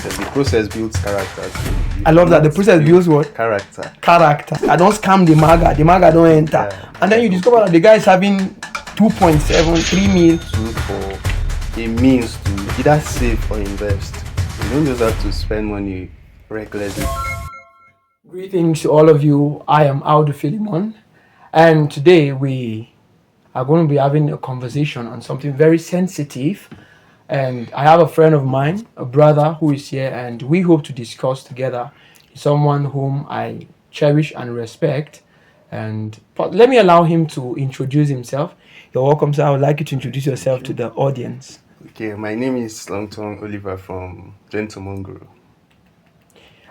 process. The process builds character. So I love that. The process builds what? Character. I don't scam the maga. The maga don't enter. Yeah. And then you discover that the guy is having 2.7, 3 mil. For a means to either save or invest. You don't just have to spend money recklessly. Greetings to all of you. I am Audu Philemon. And today we are going to be having a conversation on something very sensitive. And I have a friend of mine, a brother who is here, and we hope to discuss together. Someone whom I cherish and respect. But let me allow him to introduce himself. You're welcome, sir. I would like you to introduce yourself to the audience. Okay, my name is Longton Oliver from Gentleman.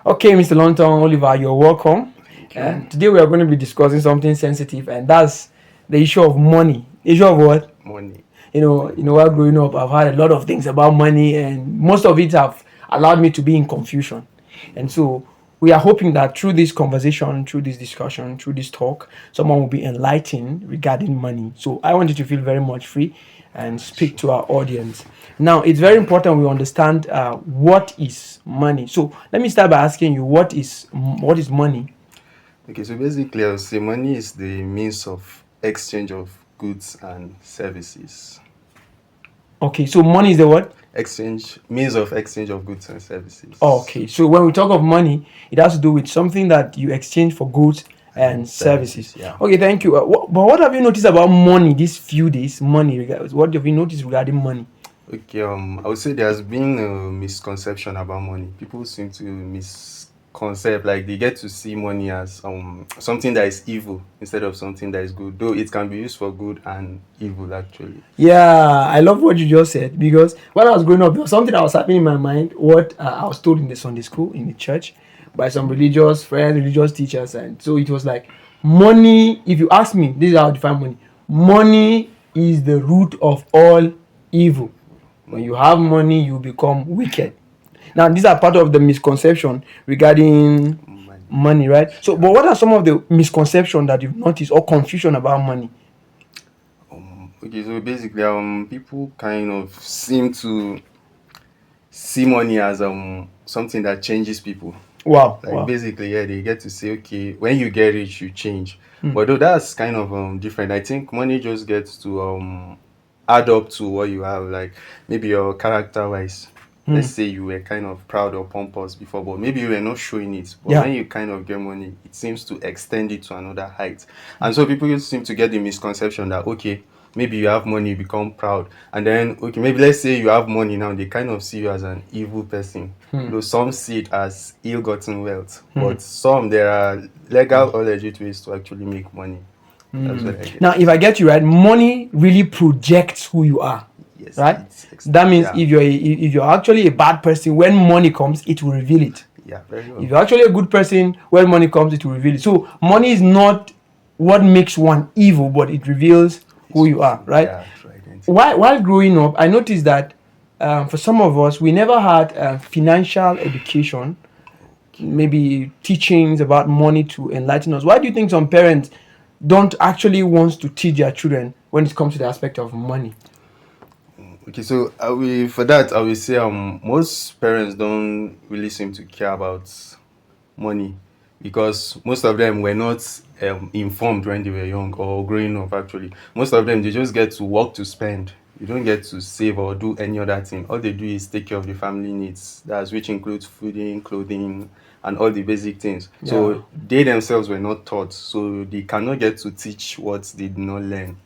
Okay, Mr. Longton Oliver, you're welcome. And today we are going to be discussing something sensitive, and that's the issue of money. Issue of what? Money. You know, while growing up, I've heard a lot of things about money, and most of it have allowed me to be in confusion. And so we are hoping that through this conversation, through this discussion, through this talk, someone will be enlightened regarding money. So I want you to feel very much free and speak to our audience. Now, it's very important we understand what is money. So let me start by asking you, what is money? Okay, so basically I would say money is the means of exchange of goods and services. Okay, so money is the what? Means of exchange of goods and services. Okay, so when we talk of money, it has to do with something that you exchange for goods and services. Yeah. Okay, thank you. But what have you noticed about money these few days? What have you noticed regarding money? Okay, I would say there's been a misconception about money. People seem to misconcept, like they get to see money as something that is evil instead of something that is good. Though it can be used for good and evil, actually. Yeah, I love what you just said, because when I was growing up, there was something that was happening in my mind. What I was told in the Sunday school, in the church, by some religious friends, religious teachers, and so it was like, money. If you ask me, this is how I define money. Money is the root of all evil. When you have money, you become wicked. Now, these are part of the misconception regarding money, right? So, but what are some of the misconceptions that you've noticed or confusion about money? Okay, so basically, people kind of seem to see money as something that changes people. Wow. Basically, yeah, they get to say, okay, when you get rich, you change. But though that's kind of different. I think money just gets to add up to what you have, like maybe your character-wise. Let's say you were kind of proud or pompous before, but maybe you were not showing it. But when you kind of get money, it seems to extend it to another height. And so people seem to get the misconception that, okay, maybe you have money, you become proud. And then, okay, maybe let's say you have money now, they kind of see you as an evil person. Though some see it as ill-gotten wealth. But there are legal or legit ways to actually make money. That's what I get. Now, if I get you right, money really projects who you are. Yes, right? That means if you're actually a bad person, when money comes, it will reveal it. Yeah, very well. If you're actually a good person, when money comes, it will reveal it. So money is not what makes one evil, but it reveals who you are, right? Yeah, right. While growing up, I noticed that for some of us, we never had financial education, maybe teachings about money to enlighten us. Why do you think some parents don't actually want to teach their children when it comes to the aspect of money? Okay, so I will say most parents don't really seem to care about money because most of them were not informed when they were young or growing up. Actually, most of them, they just get to work to spend. You don't get to save or do any other thing. All they do is take care of the family needs, which includes fooding, clothing, and all the basic things. Yeah. So they themselves were not taught, so they cannot get to teach what they did not learn.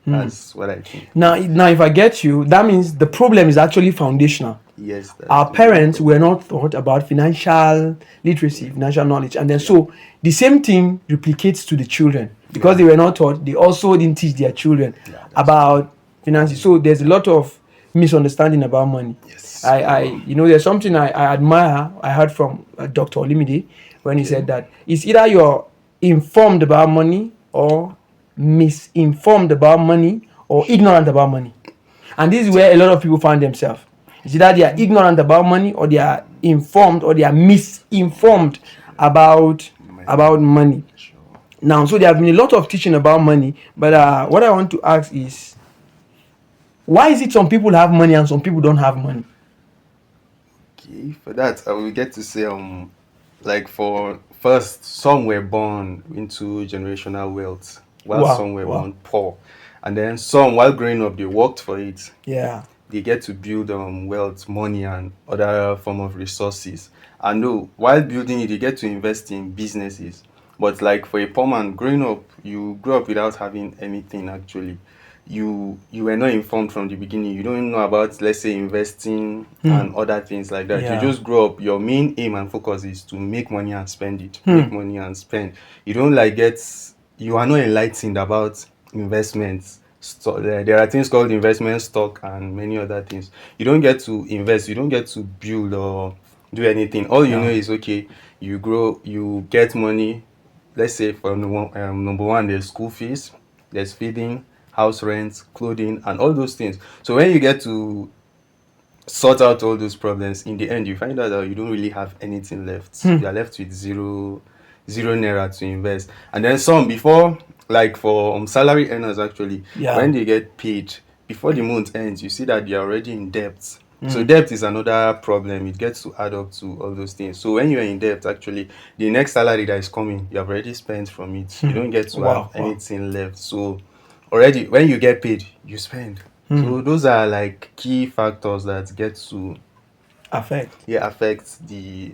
That's what I think. Now, if I get you, that means the problem is actually foundational. Yes. Our parents were not taught about financial literacy, financial knowledge, and then so the same thing replicates to the children because they were not taught. They also didn't teach their children about finances. So there's a lot of misunderstanding about money. Yes. There's something I admire. I heard from Dr. Olimide when he said that it's either you're informed about money or misinformed about money or ignorant about money. And this is where a lot of people find themselves. It's either they are ignorant about money or they are informed or they are misinformed about money. Now, so there have been a lot of teaching about money, but what I want to ask is, why is it some people have money and some people don't have money? Okay, for that, I will get to say, like for first, some were born into generational wealth, while Wow, some were wow. born poor, and then some, while growing up, they worked for it. Yeah. They get to build wealth, money, and other form of resources. And no, while building it, they get to invest in businesses. But like for a poor man, growing up, you grew up without having anything actually. You were not informed from the beginning. You don't know about, let's say, investing Hmm. and other things like that. You Yeah. just grow up. Your main aim and focus is to make money and spend it. Hmm. Make money and spend. You don't like get. You are not enlightened about investments. There are things called investment stock and many other things. You don't get to invest. You don't get to build or do anything. All you know Yeah. is okay. You grow. You get money. Let's say for number one, there's school fees, there's feeding, house rent, clothing, and all those things. So when you get to sort out all those problems, in the end, you find out that you don't really have anything left. Hmm. You are left with zero naira to invest. And then some before, like for salary earners actually, Yeah. when they get paid, before the month ends, you see that they are already in debt. So Hmm. debt is another problem. It gets to add up to all those things. So when you're in debt, actually, the next salary that is coming, you have already spent from it. You Hmm. don't get to have Wow, wow. anything left. So already when you get paid, you spend. Hmm. So those are like key factors that get to, Affect. yeah, affect the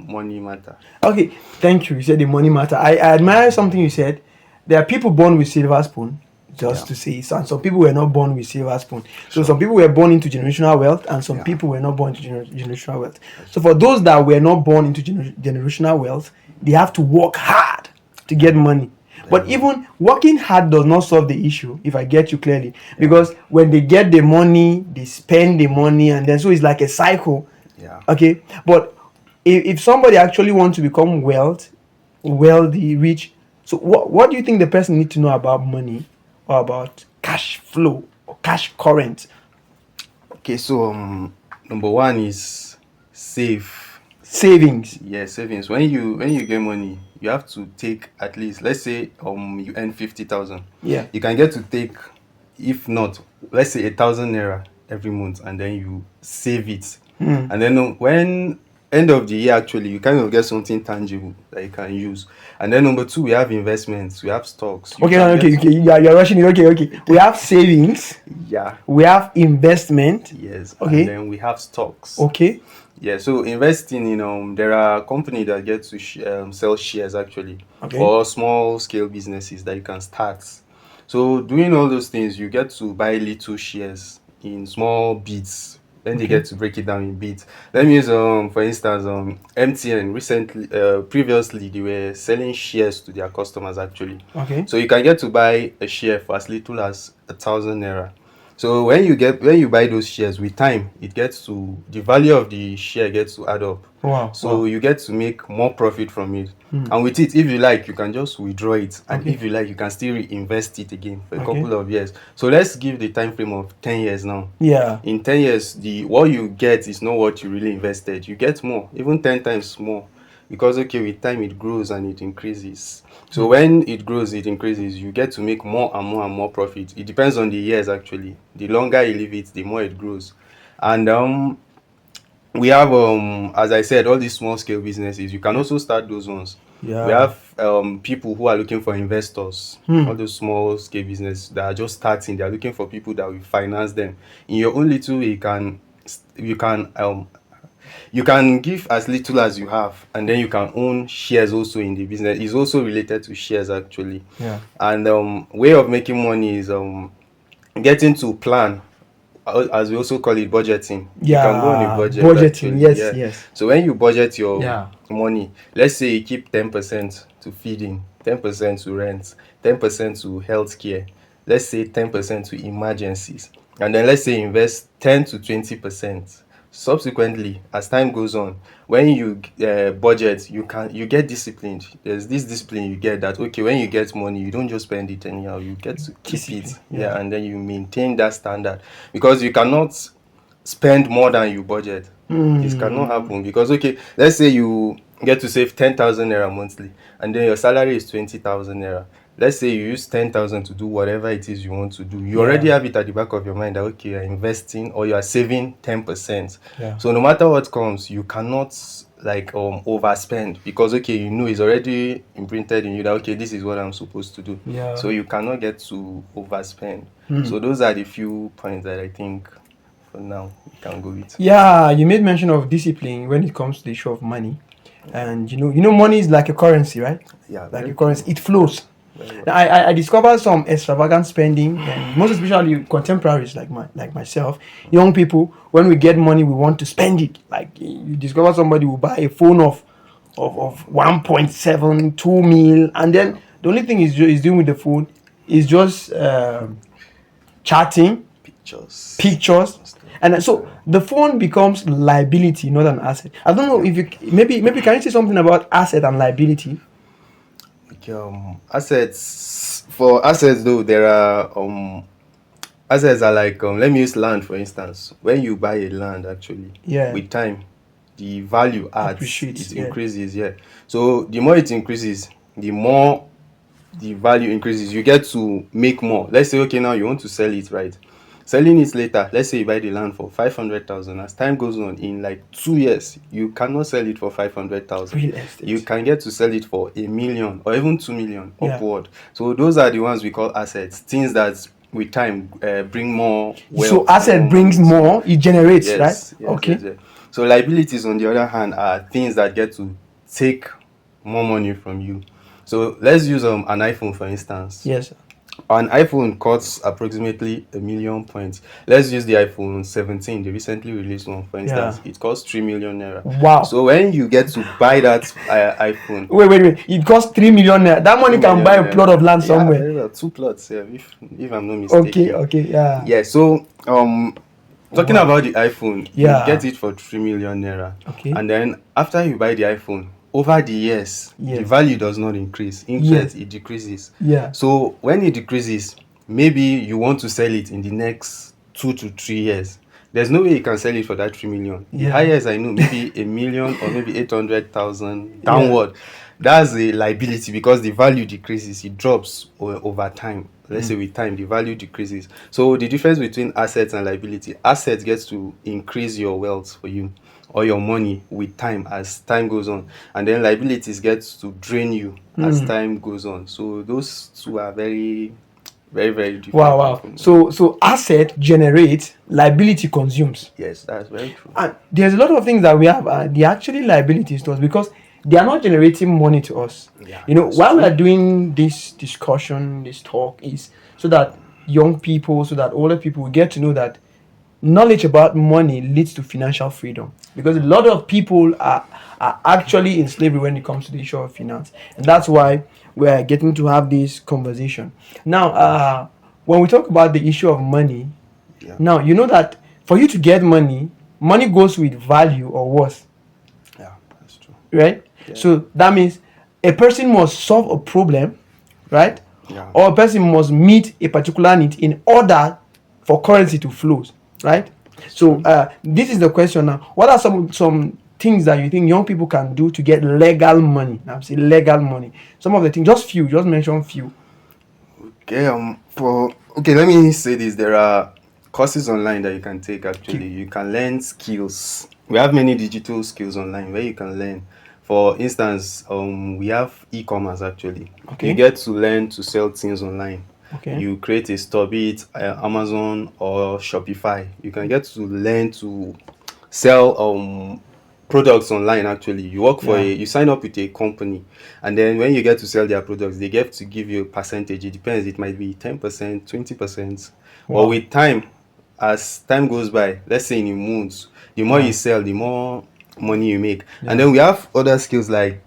money matter. Okay, thank you. You said the money matter. I admire something you said. There are people born with silver spoon, just Yeah, to say, so, and some people were not born with silver spoon. So sure. some people were born into generational wealth, and some Yeah, people were not born into generational wealth. that's So true. for those that were not born into generational wealth, they have to work hard to Yeah, get money. very But well. even working hard does not solve the issue, if I get you clearly, Yeah, because when they get the money, they spend the money, and then so it's like a cycle. yeah. Okay, but if somebody actually wants to become wealthy, rich, so what do you think the person need to know about money or about cash flow or cash current? Okay, so number one is save. Savings. Yeah, savings. When you get money, you have to take at least, let's say you earn 50,000. Yeah. You can get to take, if not, let's say 1,000 naira every month, and then you save it. Hmm. And then when end of the year actually you kind of get something tangible that you can use. And then number two, we have investments, we have stocks. You Okay, can okay, get, okay. You're rushing it. Okay, okay. We have savings. yeah, We have investment. yes, and Okay. then we have stocks. Okay. Yeah, so investing in there are companies that get to sell shares actually, Okay. or small scale businesses that you can start. So doing all those things, you get to buy little shares in small bits. Then they Okay. get to break it down in bits. That means for instance MTN recently, previously they were selling shares to their customers actually. Okay. So you can get to buy a share for as little as 1,000 naira. So when you buy those shares with time, it gets to the value of the share gets to add up. Wow. So Wow. you get to make more profit from it. Hmm. And with it, if you like, you can just withdraw it, and Okay. if you like, you can still reinvest it again for a Okay. couple of years. So let's give the time frame of 10 years now. Yeah. In 10 years, the what you get is not what you really invested. You get more, even 10 times more, because okay, with time it grows and it increases. So when it grows, it increases, you get to make more and more and more profit. It depends on the years actually. The longer you leave it, the more it grows. And we have as I said, all these small scale businesses, you can also start those ones. We Yeah. have people who are looking for investors. Hmm. All those small scale businesses that are just starting, they are looking for people that will finance them. In your own little way, you can give as little as you have, and then you can own shares also in the business. It's also related to shares actually. Yeah. And way of making money is getting to plan, as we also call it, budgeting. You can go on a Yeah. budget Budgeting. actually, Yes. yeah. Yes. So when you budget your Yeah. money, let's say you keep 10% to feeding, 10% to rent, 10% to healthcare, let's say 10% to emergencies, and then let's say invest 10 to 20%. Subsequently, as time goes on, when you budget, you get disciplined. There's this discipline you get, that okay, when you get money, you don't just spend it anyhow, you get to keep it, Discipline. yeah, Yeah. and then you maintain that standard, because you cannot spend more than you budget. It cannot Hmm. happen, because okay, let's say you get to save 10,000 naira monthly, and then your salary is 20,000 naira. let's say you use 10,000 to do whatever it is you want to do. You already Yeah. have it at the back of your mind that, okay, you're investing or you're saving 10%. Yeah. So no matter what comes, you cannot like overspend, because okay, you know it's already imprinted in you that, okay, this is what I'm supposed to do. Yeah. So you cannot get to overspend. So those are the few points that I think for now we can go with. Yeah, you made mention of discipline when it comes to the issue of money, and money is like a currency, right? Yeah, Like very a currency, true. it flows. Very well. Now, I discovered some extravagant spending, and most especially contemporaries like myself, young people. When we get money, we want to spend it. Like you discover somebody will buy a phone of 1.7, 2 mil, and then the only thing is doing with the phone is just chatting, Pictures. pictures, And stuff. and so the phone becomes liability, not an asset. I don't know Yeah. if you maybe can you say something about asset and liability? Okay, assets, for assets though, there are assets are like, let me use land for instance. When you buy a land, actually, Yeah, with time, the value adds, appreciates. it Yeah, increases. Yeah. So the more it increases, the more the value increases. You get to make more. Let's say, okay, now you want to sell it, right? Selling it later, let's say you buy the land for 500,000. As time goes on, in like 2 years, you cannot sell it for 500,000. real You estate. can get to sell it for 1 million or even 2 million Yeah. upward. So those are the ones we call assets, things that with time bring more So wealth, more asset brings money to you. more, it generates, right? Yes, yes, yes, Okay. yes. So liabilities, on the other hand, are things that get to take more money from you. So let's use an iPhone for instance. Yes. An iPhone costs approximately 1 million points. Let's use the iPhone 17, the recently released one, for Yeah. instance. It costs 3 million naira. Wow. So when you get to buy that iPhone, Wait. It costs 3 million naira. That 3 money can million buy a plot of naira. land Yeah, somewhere. very well. Two plots, yeah, if I'm not Okay. mistaken. Okay. Yeah. Yeah, so talking Wow. about the iPhone, you get Yeah. it for 3 million naira. Okay. And then after you buy the iPhone, over the years, the Yes. value does not increase. In fact, Yes. it decreases. Yeah. So when it decreases, maybe you want to sell it in the next 2 to 3 years. There's no way you can sell it for that 3 million. The Yeah. highest I know, maybe 1 million or maybe 800,000 Yeah. downward. That's a liability because the value decreases, it drops over time. Let's say with time, the value decreases. So the difference between assets and liability, assets gets to increase your wealth for you or your money with time as time goes on, and then liabilities gets to drain you as time goes on. So those two are very, very, very Wow. different things Wow. from one another. So asset generates, liability consumes. Yes, that's very true. And there's a lot of things that we have, they're actually liabilities to us because they are not generating money to us. Yeah, that's Why we true. are doing this discussion, this talk, is so that young people, so that older people will get to know that knowledge about money leads to financial freedom, because a lot of people are actually in slavery when it comes to the issue of finance, and that's why we are getting to have this conversation now. When we talk about the issue of money, Yeah, now you know that for you to get money, money goes with value or worth, yeah, that's true. right? Yeah, So that means a person must solve a problem, right? yeah, Or a person must meet a particular need in order for currency to flow, right? that's So true. this is the question now. What are some things that you think young people can do to get legal money? Now, say legal money. Some of the things, just few, just mention few. Okay, let me say this. There are courses online that you can take actually. Okay. You can learn skills. We have many digital skills online where you can learn. For instance, we have e-commerce actually. You Okay. get to learn to sell things online. Okay. You create a store, be it Amazon or Shopify. You can get to learn to sell products online. Actually, you work for Yeah. you sign up with a company, and then when you get to sell their products, they get to give you a percentage. It depends, it might be 10%, 20%. But Wow. with time, as time goes by, let's say in a month, the more Yeah. you sell, the more money you make. And Yeah. then we have other skills like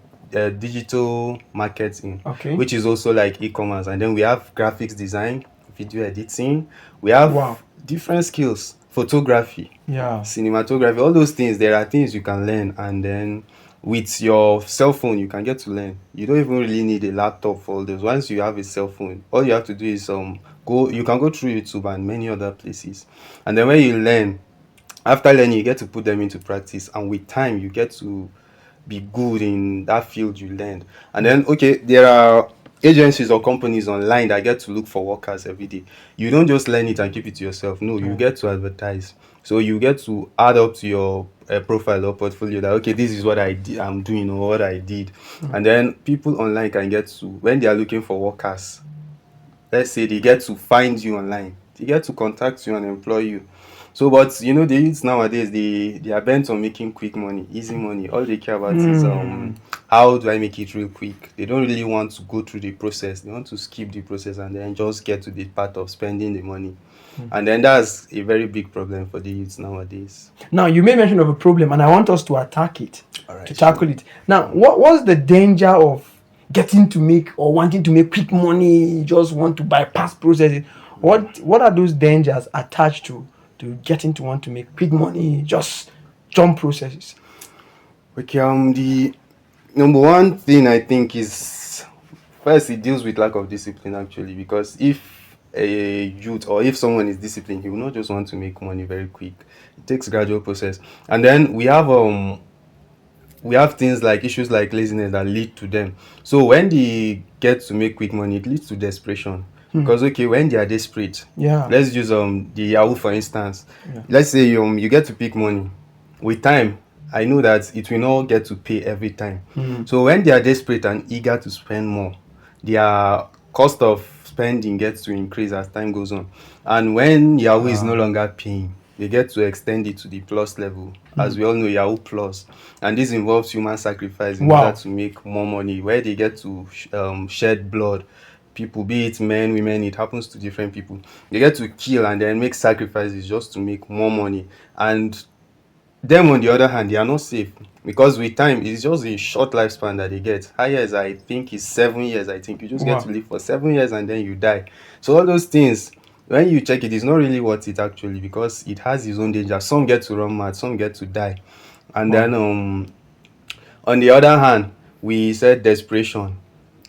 digital marketing, Okay. which is also like e-commerce. And then we have graphics design, video editing. We have Wow. different skills, photography, Yeah. cinematography, all those things. There are things you can learn, and then with your cell phone you can get to learn. You don't even really need a laptop for all those. Once you have a cell phone, all you have to do is go you can go through YouTube and many other places, and then when you learn, after learning you get to put them into practice, and with time you get to be good in that field you learned. And then okay, there are agencies or companies online that get to look for workers every day. You don't just learn it and keep it to yourself. No, you Yeah. get to advertise. So you get to add up to your profile or portfolio that okay, this is what I'm doing or what I did, and then people online can get to, when they are looking for workers, let's say they get to find you online, they get to contact you and employ you. So but the youths nowadays, they are bent on making quick money, easy money. All they care about is Hmm. how do I make it real quick. They don't really want to go through the process. They want to skip the process and then just get to the part of spending the money. And then that's a very big problem for the youths nowadays. Now you made mention of a problem, and I want us to attack it, All to right, sure. tackle it. Now, what's the danger of getting to make or wanting to make quick money? You just want to bypass processes. What are those dangers attached to getting to want to make quick money? Just jump processes. Okay, the number one thing I think is, first, it deals with lack of discipline actually, because if a youth or if someone is disciplined, he will not just want to make money very quick. It takes gradual process. And then we have things like issues like laziness that lead to them. So when they get to make quick money, it leads to desperation. Because okay, when they are desperate, Yeah. let's use the Yahoo for instance. Yeah. Let's say you get to pick money. With time, I know that it will not get to pay every time. So when they are desperate and eager to spend more, their cost of spending gets to increase as time goes on. And when Yahoo is no longer paying, they get to extend it to the plus level. As we all know, Yahoo Plus. And this involves human sacrifice in order Wow. to make more money, where they get to shed blood. People, be it men, women, it happens to different people. They get to kill and then make sacrifices just to make more money. And them, on the other hand, they are not safe, because with time, it's just a short lifespan that they get. Highest, I think, is 7 years. I think you just get to Wow. live for 7 years and then you die. So all those things, when you check it, it's not really worth it actually, because it has its own danger. Some get to run mad, some get to die. And Wow. then on the other hand, we said desperation,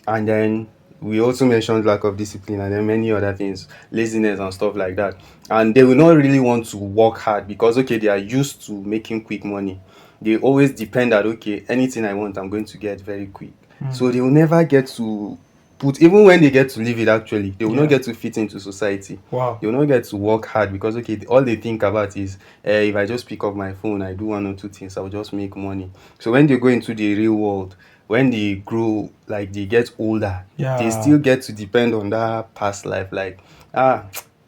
and then we also mentioned lack of discipline, and then many other things, laziness and stuff like that. And they will not really want to work hard because okay, they are used to making quick money. They always depend that okay, anything I want, I'm going to get very quick. So they will never get to put, even when they get to live it actually, they will not Yeah. get to fit into society. Wow. They will not get to work hard because okay, all they think about is if I just pick up my phone, I do one or two things, I'll just make money. So when they go into the real world, when they grow, like they get older, they Yeah. still get to depend on that past life. Like,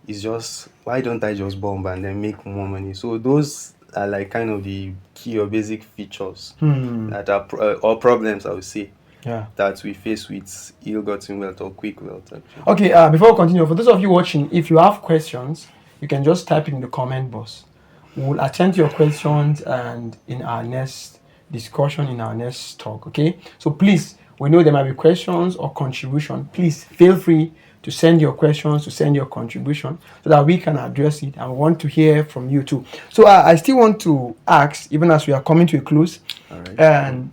it's just, why don't I just bomb and then make more money? So those are like kind of the key or basic features that are or problems, I would say, Yeah. that we face with ill-gotten wealth or quick wealth actually. Okay, before we continue, for those of you watching, if you have questions, you can just type it in the comment box. We'll attend to your questions and in our next discussion, in our next talk. Okay, so please, we know there might be questions or contribution. Please feel free to send your questions, to send your contribution, so that we can address it. And we want to hear from you too. So I still want to ask, even as we are coming to a close, All right. and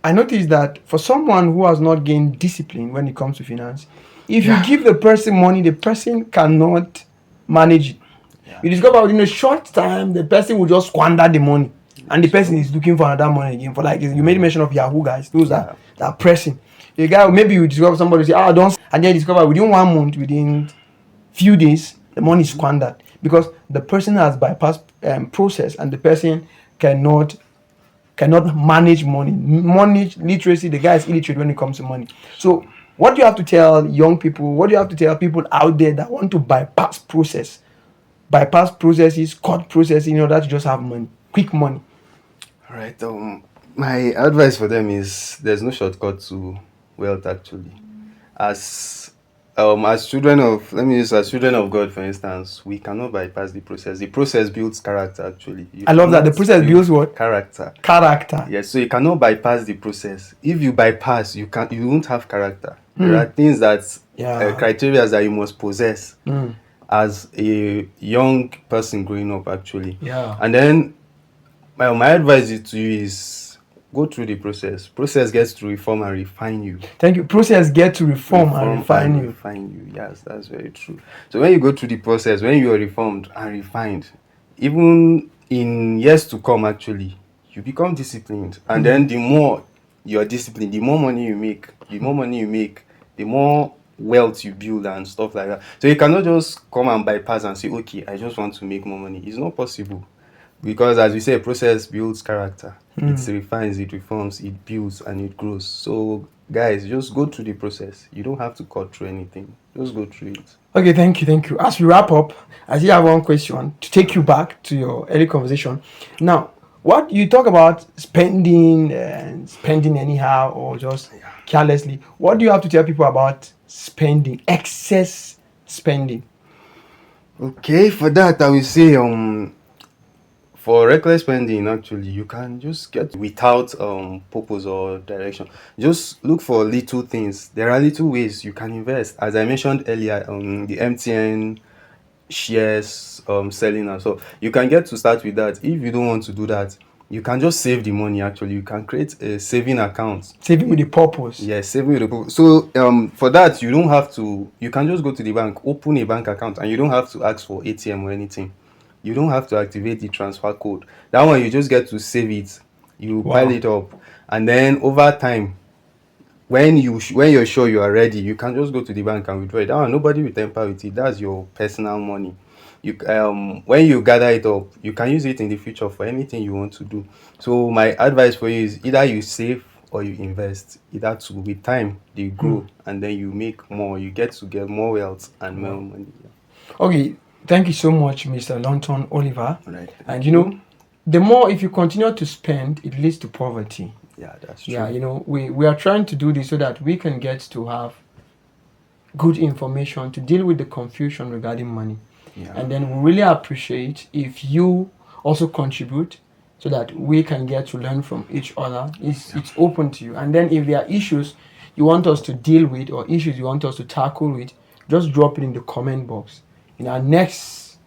I noticed that for someone who has not gained discipline when it comes to finance, if you give the person money, the person cannot manage it. Yeah. You discover within a short time, the person will just squander the money. And the person is looking for another money again. For like you made mention of Yahoo guys, those Yeah. that are pressing. The guy, maybe you discover somebody say, don't, and then you discover within 1 month, within few days, the money is squandered because the person has bypassed process and the person cannot manage money. Money literacy, the guy is illiterate when it comes to money. So what do you have to tell young people? What do you have to tell people out there that want to bypass processes, cut processes in order to just have money, quick money? All right. My advice for them is there's no shortcut to wealth actually. As children of, let me use as children of God for instance, we cannot bypass the process. The process builds character actually. You I love that. cannot The process build builds what? character. Character. Yes, so you cannot bypass the process. If you bypass, you won't have character. There are things that Yeah. criteria that you must possess as a young person growing up actually. Yeah. And then my advice to you is go through the process. Process gets to reform and refine you. Thank you. Process get to reform and Reform refine and you. refine you. Yes, that's very true. So when you go through the process, when you are reformed and refined, even in years to come, actually, you become disciplined. And then the more you're disciplined, the more money you make. The more money you make, the more wealth you build and stuff like that. So you cannot just come and bypass and say, okay, I just want to make more money. It's not possible. Because as we say, process builds character. It refines, it reforms, it builds, and it grows. So guys, just go through the process. You don't have to cut through anything. Just go through it. Okay, thank you, thank you. As we wrap up, I still have one question to take you back to your early conversation. Now, what you talk about spending and spending anyhow or just carelessly, what do you have to tell people about spending, excess spending? Okay, for that I will say for reckless spending, actually, you can just get without purpose or direction. Just look for little things. There are little ways you can invest. As I mentioned earlier, the MTN shares selling, and so you can get to start with that. If you don't want to do that, you can just save the money. Actually, you can create a saving account. Saving with a purpose. Yes, saving with a purpose. So for that, you don't have to. You can just go to the bank, open a bank account, and you don't have to ask for ATM or anything. You don't have to activate the transfer code. That one, you just get to save it. You pile Wow. it up, and then over time, when you're sure you are ready, you can just go to the bank and withdraw it. That one, nobody will tamper with it. That's your personal money. You when you gather it up, you can use it in the future for anything you want to do. So my advice for you is either you save or you invest. Either two. With time they grow, and then you make more. You get to get more wealth and more Wow. money. Okay, thank you so much, Mr. Longton Oliver. Right. And you know, the more if you continue to spend, it leads to poverty. Yeah, that's true. Yeah, you know, we are trying to do this so that we can get to have good information to deal with the confusion regarding money. Yeah. And then we really appreciate if you also contribute so that we can get to learn from each other. It's open to you. And then if there are issues you want us to deal with or issues you want us to tackle with, just drop it in the comment box. In our next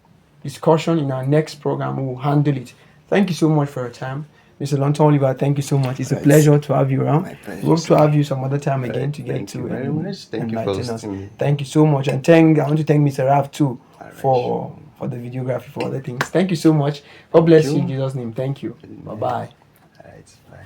discussion, in our next program, we will handle it. Thank you so much for your time. Mr. Longton Oliver, thank you so much. It's a Right. pleasure to have you around. My pleasure, We hope to sir. have you some other time again to get Thank to you very much. Thank you for enlighten us. hosting me. Thank you so much. And I want to thank Mr. Raf too Alright, for sure. the videography, for other things. Thank you so much. God bless you you. in Jesus' name. Thank you. Bye bye. Alright, bye.